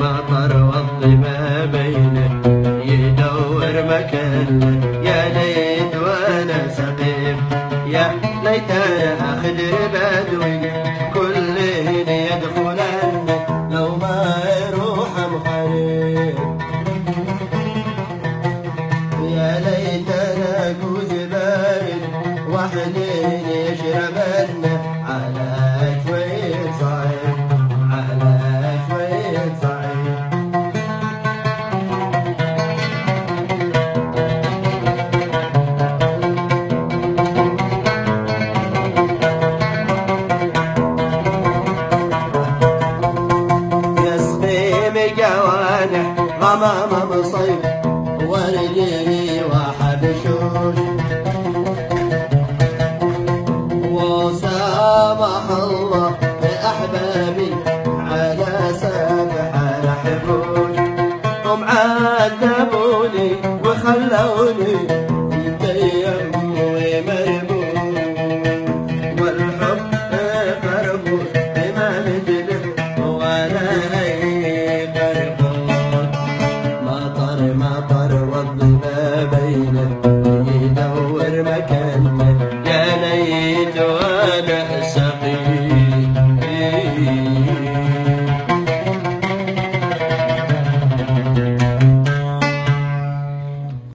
المطر والظما بينه يدور مكانه. يا ليت وانا سقيم، يا ليت انا خدر بدوي كلهن يدخلن لو ما يروح مخرب. يا ليت انا كوز بارد وحنين يشربن على شوية صعيد، على شوية صعيد. جوانح غمام مصيف ورجلي وحبشوش، وسامح الله بأحبابي على سفح الحبوش. هم عذبوني وخلوني